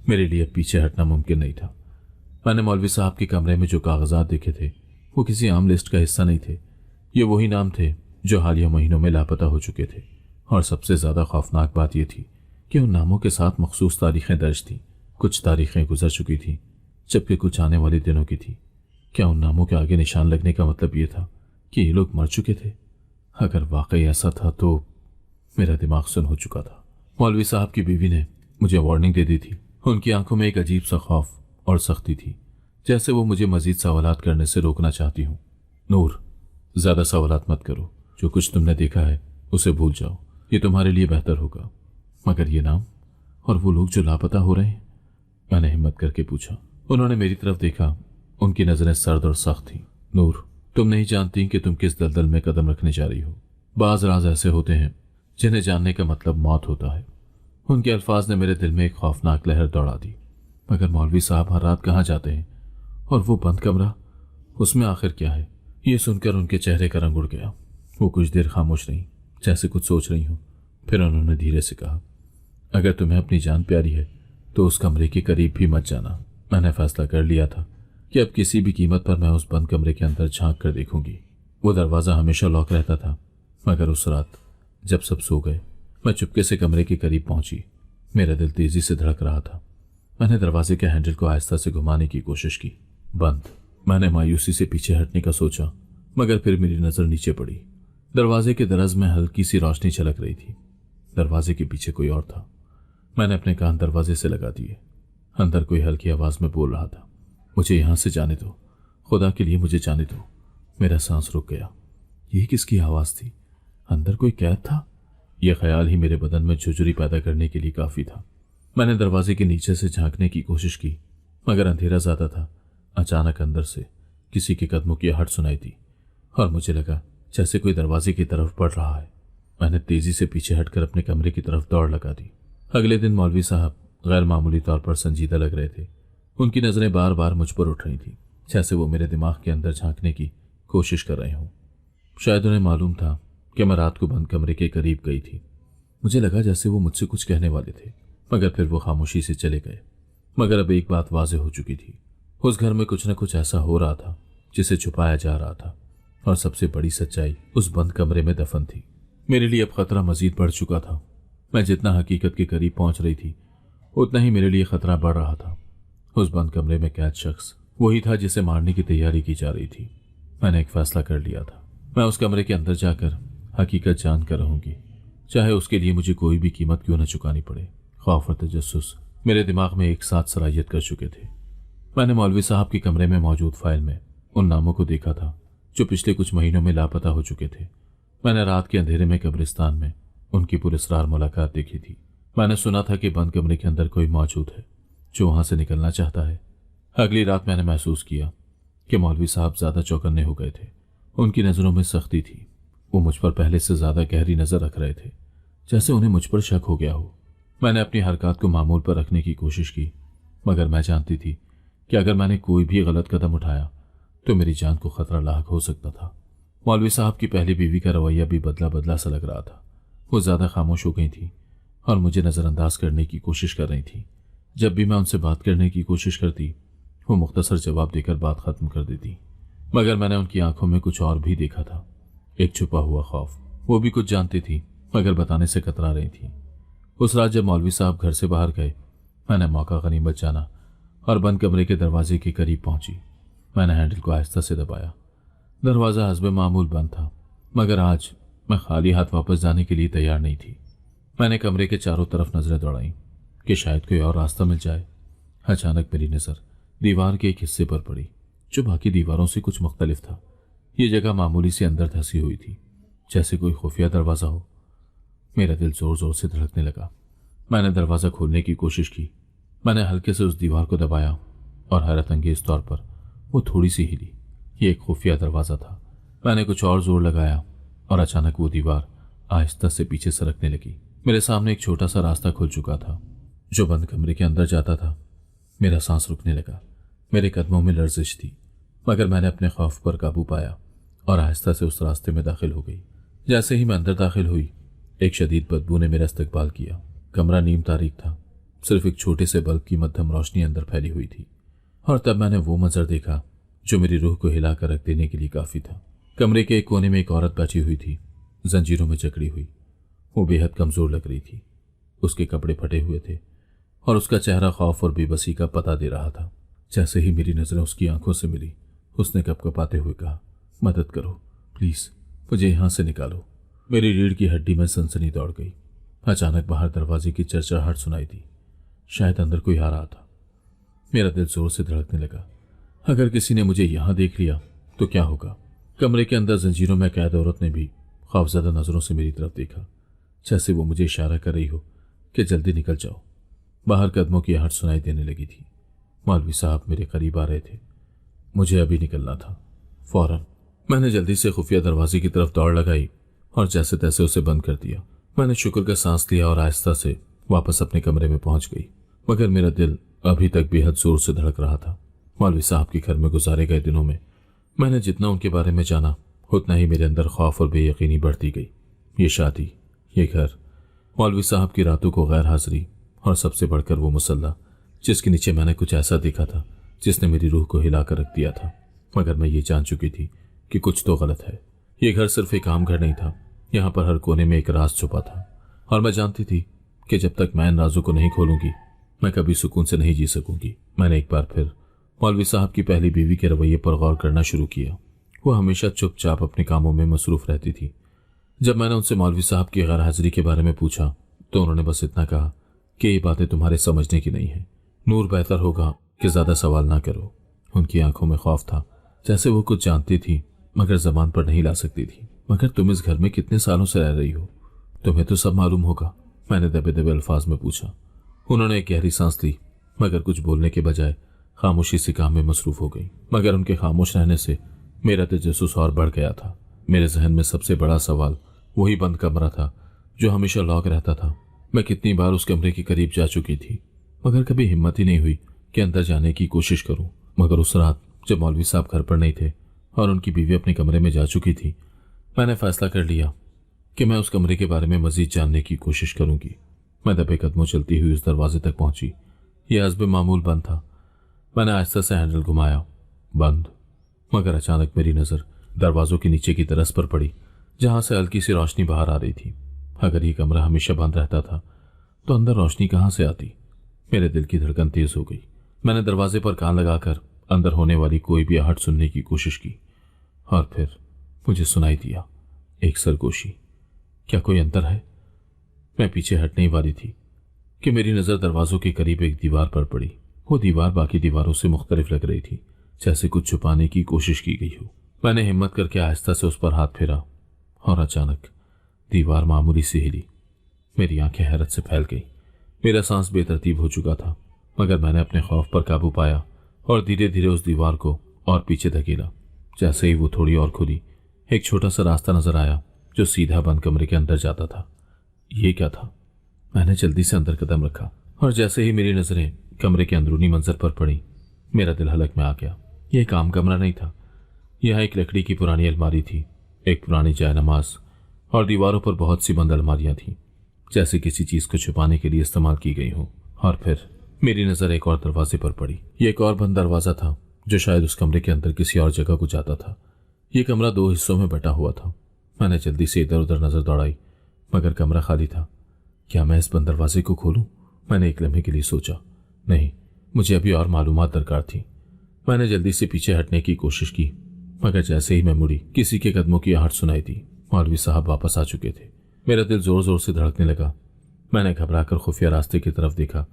मेरे लिए अब पीछे हटना मुमकिन नहीं था। मैंने मौलवी साहब के कमरे में जो कागजात देखे थे वो किसी आम लिस्ट का हिस्सा नहीं थे। ये वही नाम थे जो हालिया महीनों में लापता हो चुके थे। और सबसे ज़्यादा खौफनाक बात यह थी कि उन नामों के साथ मखसूस तारीखें दर्ज थीं। कुछ तारीखें गुजर चुकी थीं, जबकि कुछ आने वाले दिनों की थी। क्या उन नामों के आगे निशान लगने का मतलब ये था कि ये लोग मर चुके थे? अगर वाकई ऐसा था तो मेरा दिमाग सुन हो चुका था। मौलवी साहब की बीवी ने मुझे वार्निंग दे दी थी। उनकी आंखों में एक अजीब सा खौफ और सख्ती थी, जैसे वो मुझे मजीद सवालात करने से रोकना चाहती हूँ। नूर, ज़्यादा सवालात मत करो। जो कुछ तुमने देखा है उसे भूल जाओ, ये तुम्हारे लिए बेहतर होगा। मगर ये नाम और वो लोग जो लापता हो रहे हैं? मैंने हिम्मत करके पूछा। उन्होंने मेरी तरफ देखा। उनकी नज़रें सर्द और सख्त थीं। नूर, तुम नहीं जानती कि तुम किस दलदल में कदम रखने जा रही हो। बाज राज ऐसे होते हैं जिन्हें जानने का मतलब मौत होता है। उनके अल्फाज ने मेरे दिल में एक खौफनाक लहर दौड़ा दी। मगर मौलवी साहब हर रात कहाँ जाते हैं? और वो बंद कमरा, उसमें आखिर क्या है? ये सुनकर उनके चेहरे का रंग उड़ गया। वो कुछ देर खामोश रहीं, जैसे कुछ सोच रही हूँ। फिर उन्होंने धीरे से कहा, अगर तुम्हें अपनी जान प्यारी है तो उस कमरे के करीब भी मत जाना। मैंने फैसला कर लिया था कि अब किसी भी कीमत पर मैं उस बंद कमरे के अंदर झांक कर देखूंगी। वो दरवाज़ा हमेशा लॉक रहता था, मगर उस रात जब सब सो गए मैं चुपके से कमरे के करीब पहुंची। मेरा दिल तेजी से धड़क रहा था। मैंने दरवाजे के हैंडल को आहिस्ता से घुमाने की कोशिश की। बंद। मैंने मायूसी से पीछे हटने का सोचा, मगर फिर मेरी नज़र नीचे पड़ी। दरवाजे के दरज में हल्की सी रोशनी झलक रही थी। दरवाजे के पीछे कोई और था। मैंने अपने कान दरवाजे से लगा दिए। अंदर कोई हल्की आवाज़ में बोल रहा था, मुझे यहाँ से जाने दो, खुदा के लिए मुझे जाने दो। मेरा सांस रुक गया। ये किसकी आवाज़ थी? अंदर कोई कैद था? यह ख्याल ही मेरे बदन में झुरझुरी पैदा करने के लिए काफी था। मैंने दरवाजे के नीचे से झांकने की कोशिश की, मगर अंधेरा ज्यादा था। अचानक अंदर से किसी के कदमों की आहट सुनाई दी और मुझे लगा जैसे कोई दरवाजे की तरफ बढ़ रहा है। मैंने तेजी से पीछे हटकर अपने कमरे की तरफ दौड़ लगा दी। अगले दिन मौलवी साहब गैर मामूली तौर पर संजीदा लग रहे थे। उनकी नजरें बार बार मुझ पर उठ रही थी, जैसे वो मेरे दिमाग के अंदर झांकने की कोशिश कर रहे हों। शायद उन्हें मालूम था कि मैं रात को बंद कमरे के करीब गई थी। मुझे लगा जैसे वो मुझसे कुछ कहने वाले थे, मगर फिर वो खामोशी से चले गए। मगर अब एक बात वाज़ेह हो चुकी थी, उस घर में कुछ न कुछ ऐसा हो रहा था जिसे छुपाया जा रहा था, और सबसे बड़ी सच्चाई उस बंद कमरे में दफन थी। मेरे लिए अब खतरा मजीद बढ़ चुका था। मैं जितना हकीकत के करीब पहुंच रही थी, उतना ही मेरे लिए खतरा बढ़ रहा था। उस बंद कमरे में कैद शख्स वही था जिसे मारने की तैयारी की जा रही थी। मैंने एक फैसला कर लिया था, मैं उस कमरे के अंदर जाकर हकीकत जान कर रहूंगी, चाहे उसके लिए मुझे कोई भी कीमत क्यों न चुकानी पड़े। खौफ और तजस्सुस मेरे दिमाग में एक साथ सरायत कर चुके थे। मैंने मौलवी साहब के कमरे में मौजूद फाइल में उन नामों को देखा था जो पिछले कुछ महीनों में लापता हो चुके थे। मैंने रात के अंधेरे में कब्रिस्तान में उनकी पुरस्कार मुलाकात देखी थी। मैंने सुना था कि बंद कमरे के अंदर कोई मौजूद है जो वहां से निकलना चाहता है। अगली रात मैंने महसूस किया कि मौलवी साहब ज्यादा चौकन्ने हो गए थे। उनकी नज़रों में सख्ती थी। वो मुझ पर पहले से ज्यादा गहरी नजर रख रहे थे, जैसे उन्हें मुझ पर शक हो गया हो। मैंने अपनी हरकत को मामूल पर रखने की कोशिश की, मगर मैं जानती थी कि अगर मैंने कोई भी गलत कदम उठाया तो मेरी जान को खतरा लाक हो सकता था। मौलवी साहब की पहली बीवी का रवैया भी बदला बदला सा लग रहा था। वो ज्यादा खामोश हो गई थी और मुझे नजरअंदाज करने की कोशिश कर रही थी। जब भी मैं उनसे बात करने की कोशिश करती, वो मुख्तसर जवाब देकर बात खत्म कर देती। मगर मैंने उनकी आंखों में कुछ और भी देखा था, एक छुपा हुआ खौफ। वो भी कुछ जानती थी, मगर बताने से कतरा रही थी। उस रात जब मौलवी साहब घर से बाहर गए, मैंने मौका गनीमत जाना और बंद कमरे के दरवाजे के करीब पहुंची। मैंने हैंडल को आहिस्ता से दबाया। दरवाज़ा हस्बे मामूल बंद था, मगर आज मैं खाली हाथ वापस जाने के लिए तैयार नहीं थी। मैंने कमरे के चारों तरफ नजरें दौड़ाई कि शायद कोई और रास्ता मिल जाए। अचानक मेरी नज़र दीवार के एक हिस्से पर पड़ी जो बाकी दीवारों से कुछ मुख्तलिफ था। ये जगह मामूली से अंदर धंसी हुई थी, जैसे कोई खुफिया दरवाज़ा हो। मेरा दिल जोर जोर से धड़कने लगा। मैंने दरवाज़ा खोलने की कोशिश की। मैंने हल्के से उस दीवार को दबाया और हैरत अंगेज तौर पर वो थोड़ी सी हिली। ये एक खुफिया दरवाज़ा था। मैंने कुछ और जोर लगाया और अचानक वो दीवार आहिस्ता से पीछे सरकने लगी। मेरे सामने एक छोटा सा रास्ता खुल चुका था जो बंद कमरे के अंदर जाता था। मेरा सांस रुकने लगा, मेरे कदमों में लर्जिश थी, मगर मैंने अपने खौफ पर काबू पाया और आहिस्ता से उस रास्ते में दाखिल हो गई। जैसे ही मैं अंदर दाखिल हुई, एक शदीद बदबू ने मेरा इस्तकबाल किया। कमरा नीम तारीक था, सिर्फ एक छोटे से बल्ब की मध्यम रोशनी अंदर फैली हुई थी। और तब मैंने वो मंजर देखा जो मेरी रूह को हिलाकर रख देने के लिए काफी था। कमरे के एक कोने में एक औरत बैठी हुई थी, जंजीरों में जकड़ी हुई। वो बेहद कमजोर लग रही थी। उसके कपड़े फटे हुए थे और उसका चेहरा खौफ और बेबसी का पता दे रहा था। जैसे ही मेरी नजरें उसकी आंखों से मिली, उसने कपकपाते हुए कहा, मदद करो प्लीज, मुझे यहां से निकालो। मेरी रीढ़ की हड्डी में सनसनी दौड़ गई। अचानक बाहर दरवाजे की चरचराहट सुनाई दी। शायद अंदर कोई आ रहा था। मेरा दिल जोर से धड़कने लगा। अगर किसी ने मुझे यहां देख लिया तो क्या होगा। कमरे के अंदर जंजीरों में कैद औरत ने भी खौफजदा नजरों से मेरी तरफ देखा, जैसे वो मुझे इशारा कर रही हो कि जल्दी निकल जाओ। बाहर कदमों की आहट सुनाई देने लगी थी। मौलवी साहब मेरे करीब आ रहे थे। मुझे अभी निकलना था। फौरन मैंने जल्दी से खुफिया दरवाजे की तरफ दौड़ लगाई और जैसे तैसे उसे बंद कर दिया। मैंने शुक्र का सांस लिया और आहिस्ता से वापस अपने कमरे में पहुंच गई, मगर मेरा दिल अभी तक बेहद जोर से धड़क रहा था। मौलवी साहब के घर में गुजारे गए दिनों में मैंने जितना उनके बारे में जाना, उतना ही मेरे अंदर खौफ और बेयकीनी बढ़ती गई। ये शादी, ये घर, मौलवी साहब की रातों को गैर हाजिरी और सबसे बढ़कर वो मुसल्ला जिसके नीचे मैंने कुछ ऐसा देखा था जिसने मेरी रूह को हिलाकर रख दिया था। मगर मैं ये जान चुकी थी कि कुछ तो गलत है। ये घर सिर्फ एक आम घर नहीं था। यहाँ पर हर कोने में एक राज छुपा था और मैं जानती थी कि जब तक मैं इन राजों को नहीं खोलूंगी, मैं कभी सुकून से नहीं जी सकूंगी। मैंने एक बार फिर मौलवी साहब की पहली बीवी के रवैये पर गौर करना शुरू किया। वो हमेशा चुपचाप अपने कामों में मसरूफ रहती थी। जब मैंने उनसे मौलवी साहब की गैर हाजिरी के बारे में पूछा तो उन्होंने बस इतना कहा कि ये बातें तुम्हारे समझने की नहीं है। नूर, बेहतर होगा कि ज्यादा सवाल ना करो। उनकी आंखों में खौफ था, जैसे वो कुछ जानती थी मगर जबान पर नहीं ला सकती थी। मगर तुम इस घर में कितने सालों से रह रही हो? तुम्हें तो सब मालूम होगा, मैंने दबे दबे अल्फाज में पूछा। उन्होंने एक गहरी सांस ली, मगर कुछ बोलने के बजाय खामोशी से काम में मसरूफ हो गई। मगर उनके खामोश रहने से मेरा तजस्सुस और बढ़ गया था। मेरे जहन में सबसे बड़ा सवाल वही बंद कमरा था जो हमेशा लॉक रहता था। मैं कितनी बार उस कमरे के करीब जा चुकी थी, मगर कभी हिम्मत ही नहीं हुई कि अंदर जाने की कोशिश करूं। मगर उस रात जब मौलवी साहब घर पर नहीं थे और उनकी बीवी अपने कमरे में जा चुकी थी, मैंने फैसला कर लिया कि मैं उस कमरे के बारे में मजीद जानने की कोशिश करूंगी। मैं दबे कदमों चलती हुई उस दरवाजे तक पहुंची। यह हस्बे मामूल बंद था। मैंने आहिस्ता से हैंडल घुमाया, बंद। मगर अचानक मेरी नज़र दरवाजों के नीचे की तरस पर पड़ी, जहां से हल्की सी रोशनी बाहर आ रही थी। अगर ये कमरा हमेशा बंद रहता था तो अंदर रोशनी कहां से आती? मेरे दिल की धड़कन तेज हो गई। मैंने दरवाजे पर कान लगाकर अंदर होने वाली कोई भी आहट सुनने की कोशिश की, और फिर मुझे सुनाई दिया एक सरगोशी। क्या कोई अंतर है? मैं पीछे हटने ही वाली थी कि मेरी नज़र दरवाजों के करीब एक दीवार पर पड़ी। वो दीवार बाकी दीवारों से मुख्तलिफ लग रही थी, जैसे कुछ छुपाने की कोशिश की गई हो। मैंने हिम्मत करके आहिस्ता से उस पर हाथ फेरा और अचानक दीवार मामूली सी हिली। मेरी आंखें हैरत से फैल गई। मेरा सांस बेतरतीब हो चुका था, मगर मैंने अपने खौफ पर काबू पाया और धीरे धीरे उस दीवार को और पीछे धकेला। जैसे ही वो थोड़ी और खुली, एक छोटा सा रास्ता नजर आया जो सीधा बंद कमरे के अंदर जाता था। ये क्या था? मैंने जल्दी से अंदर कदम रखा और जैसे ही मेरी नजरें कमरे के अंदरूनी मंजर पर पड़ी, मेरा दिल हलक में आ गया। यह एक आम कमरा नहीं था। यह एक लकड़ी की पुरानी अलमारी थी, एक पुरानी जायनमाज, और दीवारों पर बहुत सी बंद अलमारियां थीं, जैसे किसी चीज को छुपाने के लिए इस्तेमाल की गई हो। और फिर मेरी नजर एक और दरवाजे पर पड़ी। यह एक और बंद दरवाजा था जो शायद उस कमरे के अंदर किसी और जगह को जाता था। यह कमरा 2 हिस्सों में बटा हुआ था। मैंने जल्दी से इधर उधर नजर दौड़ाई, मगर कमरा खाली था। क्या मैं इस बंद दरवाजे को खोलूं? मैंने एक लम्हे के लिए सोचा। नहीं, मुझे अभी और मालूमात दरकार थी। मैंने जल्दी से पीछे हटने की कोशिश की, मगर जैसे ही मैं मुड़ी, किसी के कदमों की आहट सुनाई दी। मौलवी साहब वापस आ चुके थे। मेरा दिल जोर जोर से धड़कने लगा। मैंने घबराकर खुफिया रास्ते की तरफ देखा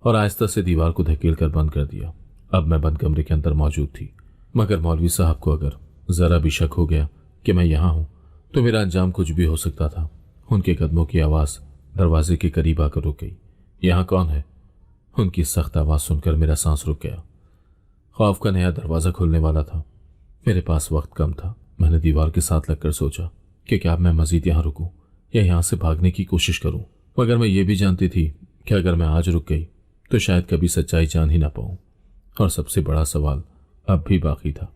और आहिस्ता से दीवार को धकेल कर बंद कर दिया। अब मैं बंद कमरे के अंदर मौजूद थी, मगर मौलवी साहब को अगर जरा भी शक हो गया कि मैं यहाँ हूँ तो मेरा अंजाम कुछ भी हो सकता था। उनके कदमों की आवाज़ दरवाजे के करीब आकर रुक गई। यहाँ कौन है? उनकी सख्त आवाज़ सुनकर मेरा सांस रुक गया। खौफ का नया दरवाज़ा खुलने वाला था। मेरे पास वक्त कम था। मैंने दीवार के साथ लगकर सोचा कि क्या मैं मजीद यहाँ रुकूं या यहाँ से भागने की कोशिश करूं। मगर मैं ये भी जानती थी कि अगर मैं आज रुक गई तो शायद कभी सच्चाई जान ही ना पाऊं। और सबसे बड़ा सवाल अब भी बाकी था।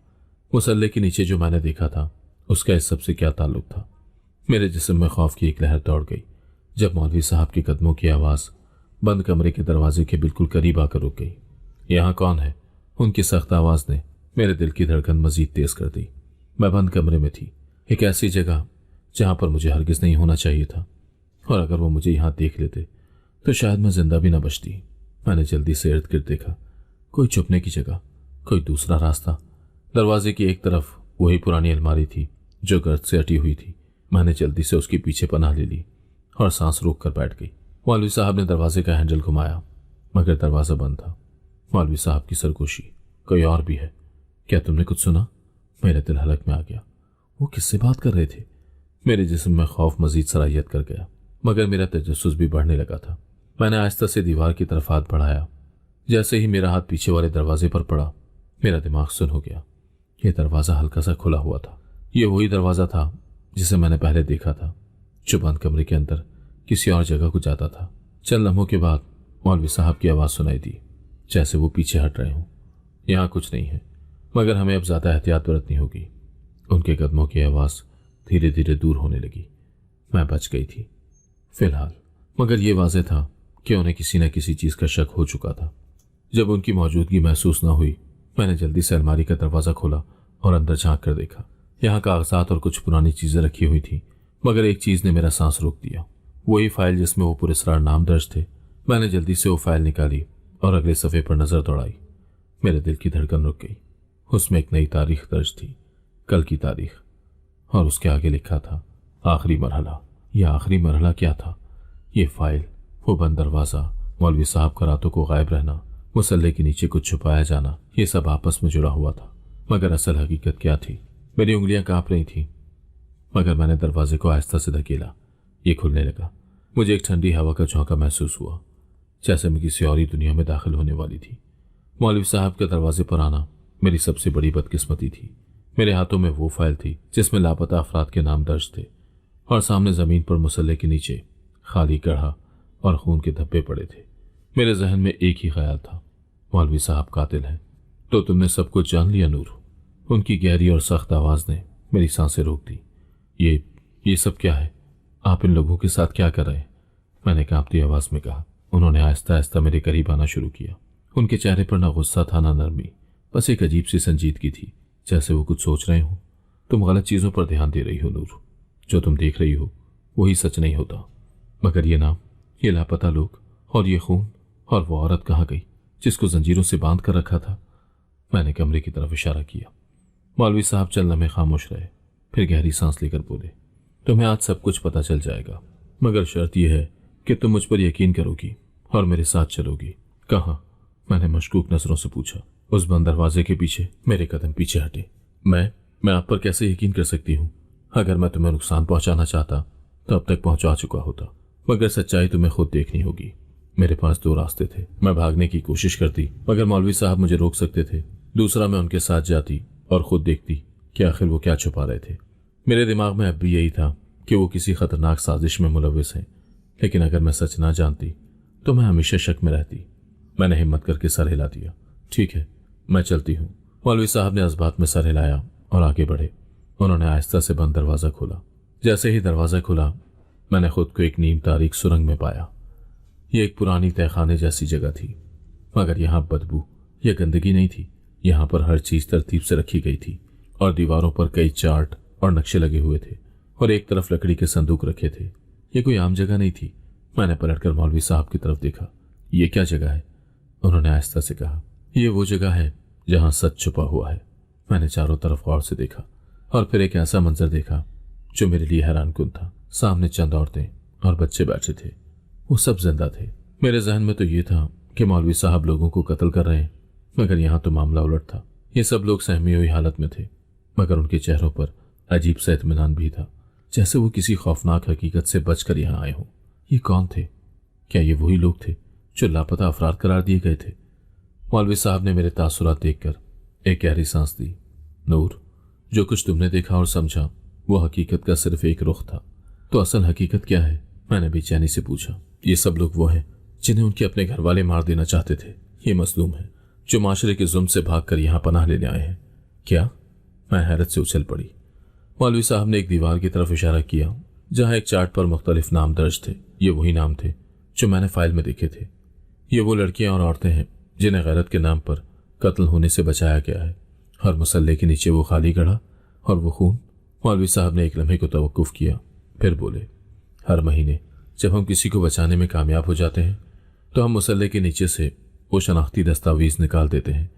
मुसल्ले के नीचे जो मैंने देखा था, उसका इस सबसे क्या ताल्लुक था? मेरे जिस्म में खौफ की एक लहर दौड़ गई जब मौलवी साहब के कदमों की आवाज़ बंद कमरे के दरवाजे के बिल्कुल करीब आकर रुक गई। यहाँ कौन है? उनकी सख्त आवाज़ ने मेरे दिल की धड़कन मजीद तेज कर दी। मैं बंद कमरे में थी, एक ऐसी जगह जहां पर मुझे हरगिज नहीं होना चाहिए था, और अगर वो मुझे यहाँ देख लेते तो शायद मैं जिंदा भी ना बचती। मैंने जल्दी से इर्द गिर्द देखा। कोई छुपने की जगह, कोई दूसरा रास्ता। दरवाजे की एक तरफ वही पुरानी अलमारी थी जो गर्द से अटी हुई थी। मैंने जल्दी से उसके पीछे पनाह ले ली और सांस रोक कर बैठ गई। मौलवी साहब ने दरवाजे का हैंडल घुमाया, मगर दरवाज़ा बंद था। मौलवी साहब की सरगोशी, कोई और भी है? क्या तुमने कुछ सुना? मेरे दिल हलक में आ गया। वो किससे बात कर रहे थे? मेरे जिस्म में खौफ मजीद सराहियत कर गया, मगर मेरा तजस्सुस भी बढ़ने लगा था। मैंने आहिस्ता से दीवार की तरफ हाथ बढ़ाया। जैसे ही मेरा हाथ पीछे वाले दरवाजे पर पड़ा, मेरा दिमाग सुन हो गया। यह दरवाज़ा हल्का सा खुला हुआ था। यह वही दरवाज़ा था जिसे मैंने पहले देखा था, जो बंद कमरे के अंदर किसी और जगह को जाता था। चंद लम्हों के बाद मौलवी साहब की आवाज़ सुनाई दी, जैसे वो पीछे हट रहे हों। यहाँ कुछ नहीं है, मगर हमें अब ज़्यादा एहतियात बरतनी होगी। उनके कदमों की आवाज़ धीरे धीरे दूर होने लगी। मैं बच गई थी फिलहाल, मगर यह वाज़ेह था कि उन्हें किसी न किसी चीज़ का शक हो चुका था। जब उनकी मौजूदगी महसूस न हुई, मैंने जल्दी से अलमारी का दरवाज़ा खोला और अंदर झांक कर देखा। यहाँ कागजात और कुछ पुरानी चीज़ें रखी हुई थी, मगर एक चीज़ ने मेरा सांस रोक दिया। वही फाइल जिसमें वो पुरस्कार नाम दर्ज थे। मैंने जल्दी से वो फाइल निकाली और अगले सफ़े पर नज़र दौड़ाई। मेरे दिल की धड़कन रुक गई। उसमें एक नई तारीख दर्ज थी, कल की तारीख, और उसके आगे लिखा था आखिरी मरहला। यह आखिरी मरहला क्या था? ये फाइल, वो बंद दरवाज़ा, मौलवी साहब का रातों को गायब रहना, मुसल्ले के नीचे कुछ छुपाया जाना, ये सब आपस में जुड़ा हुआ था। मगर असल हकीकत क्या थी? मेरी उंगलियां कांप रही थीं, मगर मैंने दरवाजे को आहिस्ता से धकेला। ये खुलने लगा। मुझे एक ठंडी हवा का झोंका महसूस हुआ, जैसे मैं किसी और ही दुनिया में दाखिल होने वाली थी। मौलवी साहब के दरवाजे पर आना मेरी सबसे बड़ी बदकिस्मती थी। मेरे हाथों में वो फाइल थी जिसमें लापता अफराद के नाम दर्ज थे, और सामने जमीन पर मुसल्ले के नीचे खाली कढ़ा और खून के धब्बे पड़े थे। मेरे जहन में एक ही ख्याल था, मौलवी साहब कातिल हैं। तो तुमने सब कुछ जान लिया नूर? उनकी गहरी और सख्त आवाज ने मेरी सांसें रोक दी। ये सब क्या है? आप इन लोगों के साथ क्या कर रहे हैं? मैंने कांपती आवाज में कहा। उन्होंने आहिस्ता आहिस्ता मेरे करीब आना शुरू किया। उनके चेहरे पर ना गुस्सा था ना नरमी, बस एक अजीब सी संजीदगी थी, जैसे वो कुछ सोच रहे हो। तुम गलत चीजों पर ध्यान दे रही हो नूर। जो तुम देख रही हो वही सच नहीं होता। मगर ये नाम, ये लापता लोग और ये खून और वो औरत कहाँ गई जिसको जंजीरों से बांध कर रखा था? मैंने कमरे की तरफ इशारा किया। मौलवी साहब चंद लम्हे खामोश रहे, फिर गहरी सांस लेकर बोले, तुम्हें आज सब कुछ पता चल जाएगा, मगर शर्त यह है कि तुम मुझ पर यकीन करोगी और मेरे साथ चलोगी। कहाँ? मैंने मशकूक नजरों से पूछा। उस बंद दरवाजे के पीछे। मेरे कदम पीछे हटे। मैं आप पर कैसे यकीन कर सकती हूँ? अगर मैं तुम्हें नुकसान पहुंचाना चाहता तो अब तक पहुंचा चुका होता, मगर सच्चाई तुम्हें खुद देखनी होगी। मेरे पास दो रास्ते थे। मैं भागने की कोशिश करती, मगर मौलवी साहब मुझे रोक सकते थे। दूसरा, मैं उनके साथ जाती और खुद देखती कि आखिर वो क्या छुपा रहे थे। मेरे दिमाग में अब भी यही था कि वो किसी खतरनाक साजिश में मुलविस हैं, लेकिन अगर मैं सच ना जानती तो मैं हमेशा शक में रहती। मैंने हिम्मत करके सर हिला दिया। ठीक है, मैं चलती हूँ। मौलवी साहब ने इस बात में सर हिलाया और आगे बढ़े। उन्होंने आहिस्ता से बंद दरवाजा खोला। जैसे ही दरवाजा खुला, मैंने खुद को एक नीम तारीख सुरंग में पाया। ये एक पुरानी तहखाने जैसी जगह थी, मगर यहाँ बदबू या गंदगी नहीं थी। यहाँ पर हर चीज तरतीब से रखी गई थी और दीवारों पर कई चार्ट और नक्शे लगे हुए थे, और एक तरफ लकड़ी के संदूक रखे थे। ये कोई आम जगह नहीं थी। मैंने पलटकर मौलवी साहब की तरफ देखा। ये क्या जगह है? उन्होंने आहिस्ता से कहा। ये वो जगह है जहां सच छुपा हुआ है। मैंने चारों तरफ गौर से देखा और फिर एक ऐसा मंजर देखा जो मेरे लिए हैरानकुन था। सामने चंद औरतें और बच्चे बैठे थे। वो सब जिंदा थे। मेरे जहन में तो ये था कि मौलवी साहब लोगों को कत्ल कर रहे हैं, मगर यहाँ तो मामला उलट था। ये सब लोग सहमी हुई हालत में थे, मगर उनके चेहरों पर अजीब सा इत्मीनान भी था, जैसे वो किसी खौफनाक हकीकत से बचकर यहाँ आए हों। ये कौन थे? क्या ये वही लोग थे जो लापता अफराद करार दिए गए थे? मौलवी साहब ने मेरे तासुरात देखकर एक गहरी सांस दी। नूर, जो कुछ तुमने देखा और समझा वो हकीकत का सिर्फ एक रुख था, तो असल हकीकत क्या है? मैंने बेचैनी से पूछा। ये सब लोग वो हैं जिन्हें उनके अपने घर वाले मार देना चाहते थे। ये मजलूम है जो माशरे के जुल्म से भागकर यहाँ पनाह लेने आए हैं। क्या? मैं हैरत से उछल पड़ी। मौलवी साहब ने एक दीवार की तरफ इशारा किया जहां एक चार्ट पर मुख्तलिफ नाम दर्ज थे। ये वही नाम थे जो मैंने फाइल में देखे थे। ये वो लड़कियां और औरतें हैं जिन्हें गैरत के नाम पर कत्ल होने से बचाया गया है। हर मुसल्ले के नीचे वो खाली गढ़ा और वो खून। मौलवी साहब ने एक लम्हे को तवक्कुफ किया, फिर बोले, हर महीने जब हम किसी को बचाने में कामयाब हो जाते हैं तो हम मुसल्ले के नीचे से वो शनाख्ती दस्तावेज निकाल देते हैं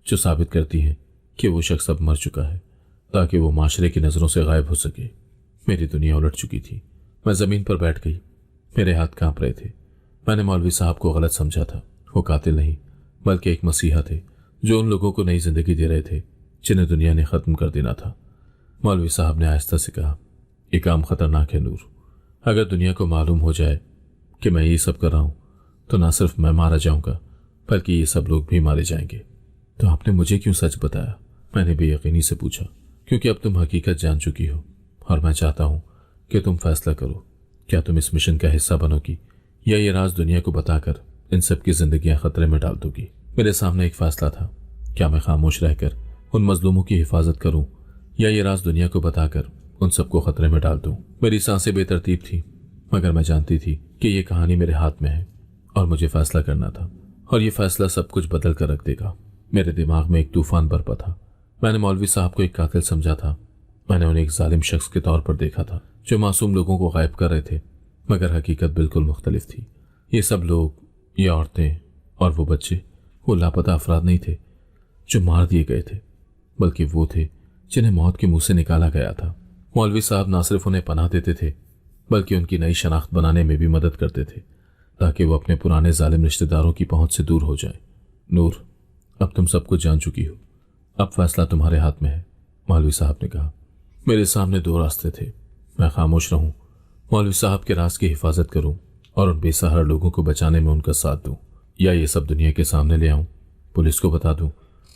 जो साबित करती हैं कि वो शख्स अब मर चुका है, ताकि वो माशरे की नज़रों से गायब हो सके। मेरी दुनिया उलट चुकी थी। मैं ज़मीन पर बैठ गई। मेरे हाथ कांप रहे थे। मैंने मौलवी साहब को गलत समझा था। वो कातिल नहीं, बल्कि एक मसीहा थे जो उन लोगों को नई जिंदगी दे रहे थे जिन्हें दुनिया ने ख़त्म कर देना था। मौलवी साहब ने आहिस्ता से कहा, यह काम खतरनाक है नूर। अगर दुनिया को मालूम हो जाए कि मैं ये सब कर रहा हूँ तो ना सिर्फ मैं मारा जाऊंगा बल्कि ये सब लोग भी मारे जाएंगे। तो आपने मुझे क्यों सच बताया? मैंने बेयकीनी से पूछा। क्योंकि अब तुम हकीकत जान चुकी हो और मैं चाहता हूँ कि तुम फैसला करो। क्या तुम इस मिशन का हिस्सा बनोगी या ये राज दुनिया को बताकर इन सब की जिंदगियां खतरे में डाल दोगी? मेरे सामने एक फैसला था। क्या मैं खामोश रहकर उन मजलूमों की हिफाजत करूं या ये राज दुनिया को बताकर उन सबको खतरे में डाल दूं? मेरी सांसें बेतरतीब थी, मगर मैं जानती थी कि ये कहानी मेरे हाथ में है और मुझे फैसला करना था, और ये फैसला सब कुछ बदल कर रख देगा। मेरे दिमाग में एक तूफान बरपा था। मैंने मौलवी साहब को एक कातिल समझा था। मैंने उन्हें एक जालिम शख्स के तौर पर देखा था जो मासूम लोगों को गायब कर रहे थे, मगर हकीकत बिल्कुल मुख्तलिफ थी। ये सब लोग, ये औरतें और वो बच्चे वो लापता अफराद नहीं थे जो मार दिए गए थे, बल्कि वो थे जिन्हें मौत के मुंह से निकाला गया था। मौलवी साहब न सिर्फ उन्हें पनाह देते थे बल्कि उनकी नई शनाख्त बनाने में भी मदद करते थे ताकि वो अपने पुराने जालिम रिश्तेदारों की पहुंच से दूर हो जाए। नूर, अब तुम सब कुछ जान चुकी हो। अब फैसला तुम्हारे हाथ में है, मौलवी साहब ने कहा। मेरे सामने दो रास्ते थे। मैं खामोश रहूं मौलवी साहब के राज की हिफाजत करूं और उन बेसहारा लोगों को बचाने में उनका साथ दूं, या ये सब दुनिया के सामने ले आऊं, पुलिस को बता दूं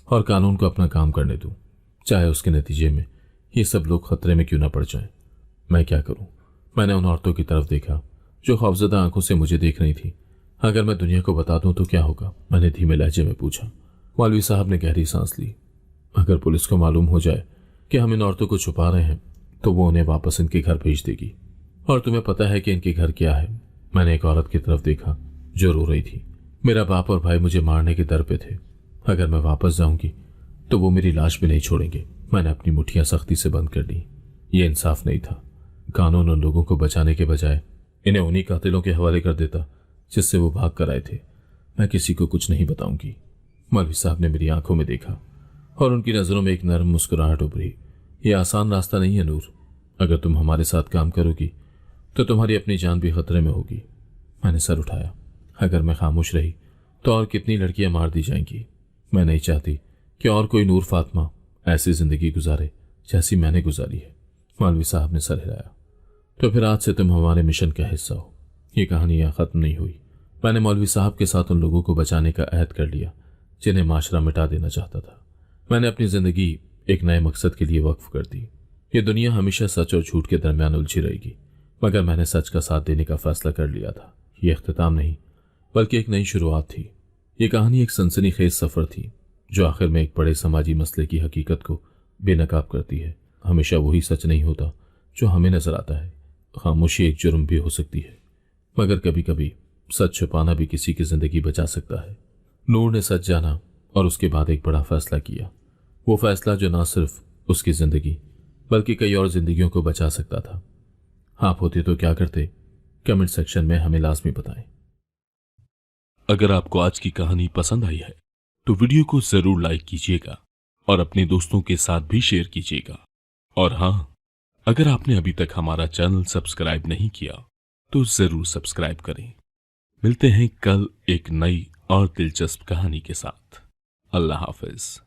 और कानून को अपना काम करने दूं, चाहे उसके नतीजे में ये सब लोग खतरे में क्यों ना पड़ जाएं। मैं क्या करूं? मैंने उन औरतों की तरफ देखा जो खौफजदा आंखों से मुझे देख रही थी। अगर मैं दुनिया को बता दूं तो क्या होगा? मैंने धीमे लहजे में पूछा। मौलवी साहब ने गहरी सांस ली। अगर पुलिस को मालूम हो जाए कि हम इन औरतों को छुपा रहे हैं तो वो उन्हें वापस इनके घर भेज देगी। और तुम्हें पता है कि इनके घर क्या है? मैंने एक औरत की तरफ देखा जो रो रही थी। मेरा बाप और भाई मुझे मारने के दर पे थे। अगर मैं वापस जाऊंगी तो वो मेरी लाश भी नहीं छोड़ेंगे। मैंने अपनी मुट्ठियां सख्ती से बंद कर ली। ये इंसाफ नहीं था। कानून उन लोगों को बचाने के बजाय इन्हें उन्हीं कातिलों के हवाले कर देता जिससे वो भाग कर आए थे। मैं किसी को कुछ नहीं बताऊंगी। मौलवी साहब ने मेरी आंखों में देखा और उनकी नजरों में एक नरम मुस्कुराहट उभरी। यह आसान रास्ता नहीं है नूर। अगर तुम हमारे साथ काम करोगी तो तुम्हारी अपनी जान भी खतरे में होगी। मैंने सर उठाया। अगर मैं खामोश रही तो और कितनी लड़कियां मार दी जाएंगी। मैं नहीं चाहती कि और कोई नूर फातिमा ऐसी जिंदगी गुजारे जैसी मैंने गुजारी है। मौलवी साहब ने सर हिलाया। तो फिर आज से तुम हमारे मिशन का हिस्सा हो। ये कहानी यहाँ खत्म नहीं हुई। मैंने मौलवी साहब के साथ उन लोगों को बचाने का अहद कर लिया जिन्हें माशरा मिटा देना चाहता था। मैंने अपनी जिंदगी एक नए मकसद के लिए वक्फ कर दी। ये दुनिया हमेशा सच और झूठ के दरमियान उलझी रहेगी, मगर मैंने सच का साथ देने का फैसला कर लिया था। ये इख्तिताम नहीं बल्कि एक नई शुरुआत थी। ये कहानी एक सनसनीखेज सफर थी जो आखिर में एक बड़े समाजी मसले की हकीकत को बेनकाब करती है। हमेशा वही सच नहीं होता जो हमें नजर आता है। खामोशी एक जुर्म भी हो सकती है, मगर कभी कभी सच छुपाना भी किसी की जिंदगी बचा सकता है। नूर ने सच जाना और उसके बाद एक बड़ा फैसला किया। वो फैसला जो ना सिर्फ उसकी जिंदगी बल्कि कई और जिंदगियों को बचा सकता था। आप होते तो क्या करते? कमेंट सेक्शन में हमें लाजमी बताएं। अगर आपको आज की कहानी पसंद आई है तो वीडियो को जरूर लाइक कीजिएगा और अपने दोस्तों के साथ भी शेयर कीजिएगा। और हां, अगर आपने अभी तक हमारा चैनल सब्सक्राइब नहीं किया तो जरूर सब्सक्राइब करें। मिलते हैं कल एक नई और दिलचस्प कहानी के साथ। अल्लाह हाफिज।